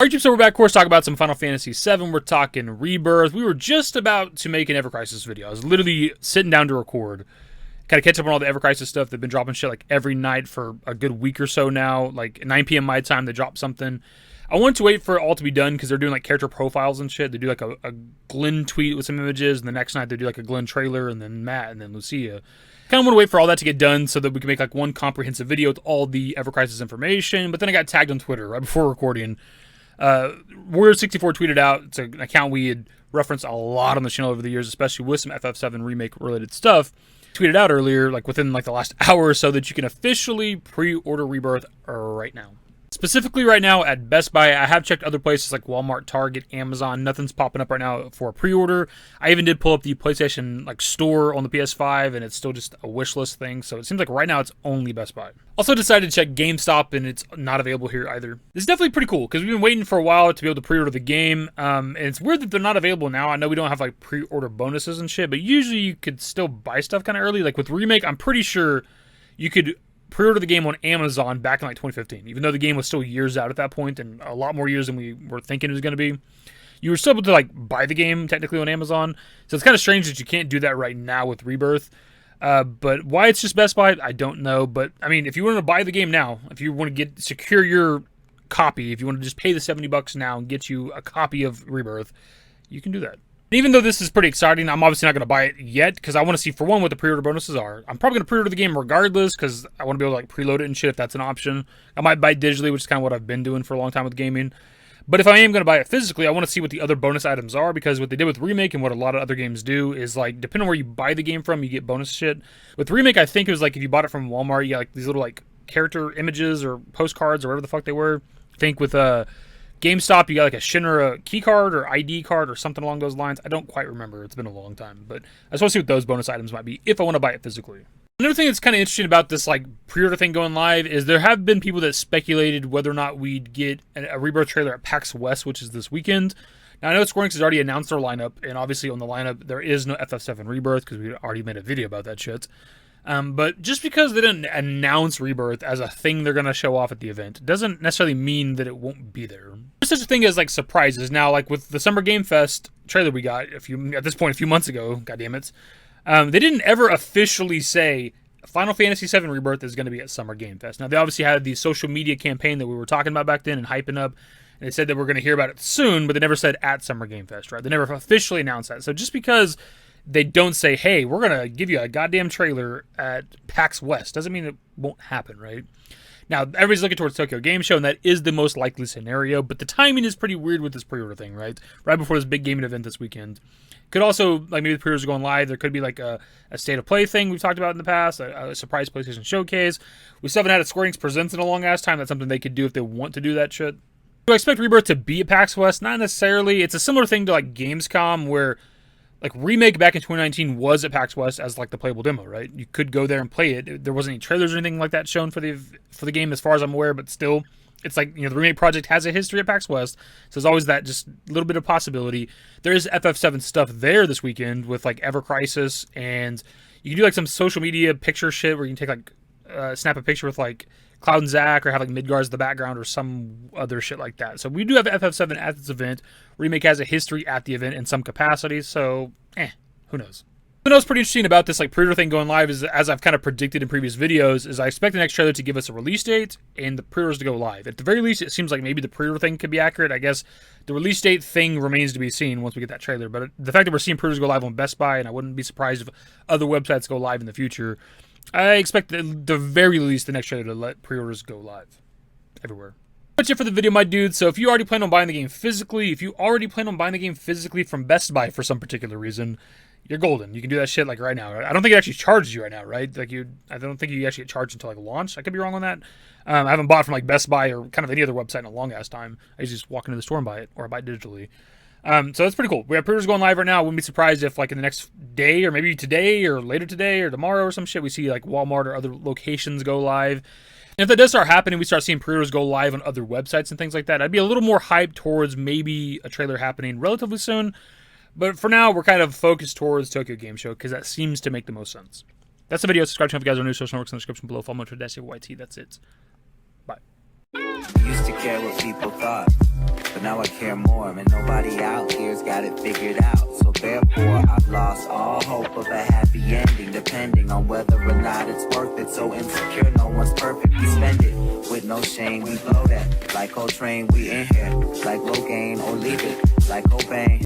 Alright, so we're back, of course, talking about some Final Fantasy VII. We're talking Rebirth. We were just about to make an Ever Crisis video. I was literally sitting down to record. Kind of catch up on all the Ever Crisis stuff. They've been dropping shit like every night for a good week or so now. Like 9 p.m. my time, they drop something. I wanted to wait for it all to be done because they're doing like character profiles and shit. They do like a Glenn tweet with some images, and the next night they do like a Glenn trailer, and then Matt, and then Lucia. Kind of want to wait for all that to get done so that we can make like one comprehensive video with all the Ever Crisis information. But then I got tagged on Twitter right before recording. Warrior64 tweeted out, it's an account we had referenced a lot on the channel over the years, especially with some FF7 Remake related stuff. Tweeted out earlier, like within like the last hour or so, that you can officially pre-order Rebirth right now. Specifically right now at Best Buy. I have checked other places like Walmart, Target, Amazon. Nothing's popping up right now for a pre-order. I even did pull up the PlayStation like store on the PS5, and it's still just a wish list thing. So it seems like right now it's only Best Buy. Also decided to check GameStop, and it's not available here either. This is definitely pretty cool because we've been waiting for a while to be able to pre-order the game. And it's weird that they're not available now. I know we don't have like pre-order bonuses and shit, but usually you could still buy stuff kind of early. Like with Remake, I'm pretty sure you could pre-order the game on Amazon back in like 2015, even though the game was still years out at that point and a lot more years than we were thinking it was going to be. You were still able to like buy the game technically on Amazon, so it's kind of strange that you can't do that right now with Rebirth. But why it's just Best Buy, I don't know. But I mean, if you want to buy the game now, if you want to secure your copy, if you want to just pay the $70 now and get you a copy of Rebirth, you can do that. Even though this is pretty exciting, I'm obviously not going to buy it yet because I want to see, for one, what the pre-order bonuses are. I'm probably going to pre-order the game regardless because I want to be able to like preload it and shit if that's an option. I might buy it digitally, which is kind of what I've been doing for a long time with gaming. But if I am going to buy it physically, I want to see what the other bonus items are, because what they did with Remake and what a lot of other games do is like, depending on where you buy the game from, you get bonus shit. With Remake, I think it was like if you bought it from Walmart, you got like these little like character images or postcards or whatever the fuck they were. I think with GameStop, you got like a Shinra key card or ID card or something along those lines. I don't quite remember. It's been a long time. But I just want to see what those bonus items might be if I want to buy it physically. Another thing that's kind of interesting about this like pre-order thing going live is there have been people that speculated whether or not we'd get a Rebirth trailer at PAX West, which is this weekend. Now, I know Square Enix has already announced their lineup, and obviously on the lineup there is no FF7 Rebirth because we already made a video about that shit. But just because they didn't announce Rebirth as a thing they're going to show off at the event doesn't necessarily mean that it won't be there. There's such a thing as like surprises. Now, like with the Summer Game Fest trailer we got a few months ago, goddammit, they didn't ever officially say Final Fantasy VII Rebirth is going to be at Summer Game Fest. Now, they obviously had the social media campaign that we were talking about back then and hyping up, and they said that we're going to hear about it soon, but they never said at Summer Game Fest, right? They never officially announced that. So just because they don't say, hey, we're going to give you a goddamn trailer at PAX West, doesn't mean it won't happen, right? Now, everybody's looking towards Tokyo Game Show, and that is the most likely scenario, but the timing is pretty weird with this pre-order thing, right? Right before this big gaming event this weekend. Could also, like maybe the pre-orders are going live, there could be like a state of play thing we've talked about in the past, a surprise PlayStation showcase. We still haven't had a Square Enix Presents in a long ass time. That's something they could do if they want to do that shit. Do I expect Rebirth to be at PAX West? Not necessarily. It's a similar thing to like Gamescom, where like Remake back in 2019 was at PAX West as like the playable demo, right? You could go there and play it. There wasn't any trailers or anything like that shown for the game as far as I'm aware, but still, it's like, you know, the Remake project has a history at PAX West, so there's always that just little bit of possibility. There is FF7 stuff there this weekend with like Ever Crisis, and you can do like some social media picture shit where you can take like snap a picture with like Cloud and Zack, or have like Midgar's in the background or some other shit like that. So we do have FF7 at this event. Remake has a history at the event in some capacity, so who knows? What else pretty interesting about this like pre-order thing going live is, as I've kind of predicted in previous videos, is I expect the next trailer to give us a release date and the pre-orders to go live. At the very least, it seems like maybe the pre-order thing could be accurate. I guess the release date thing remains to be seen once we get that trailer. But the fact that we're seeing pre-orders go live on Best Buy, and I wouldn't be surprised if other websites go live in the future, I expect at the very least the next trailer to let pre-orders go live everywhere. That's it for the video, my dudes. So if you already plan on buying the game physically, from Best Buy for some particular reason, you're golden. You can do that shit like right now. I don't think it actually charges you right now, right? Like I don't think you actually get charged until like launch. I could be wrong on that. I haven't bought from like Best Buy or kind of any other website in a long ass time. I just walk into the store and buy it, or I buy it digitally. So that's pretty cool. We have pre-orders going live right now. I wouldn't be surprised if like in the next day, or maybe today or later today or tomorrow or some shit, we see like Walmart or other locations go live. And if that does start happening, we start seeing pre-orders go live on other websites and things like that, I'd be a little more hyped towards maybe a trailer happening relatively soon. But for now, we're kind of focused towards Tokyo Game Show because that seems to make the most sense. That's the video. Subscribe to if you guys are new. Social networks in the description below. Follow me on Twitter, @YT. That's it. Bye. Used to care what people thought. but now I care more, and nobody out here's got it figured out. So therefore, I've lost all hope of a happy ending, depending on whether or not it's worth it. So insecure, no one's perfect. We spend it with no shame, we blow that. Like Coltrane, we in here. Like Logain or leave it. Like Cobain.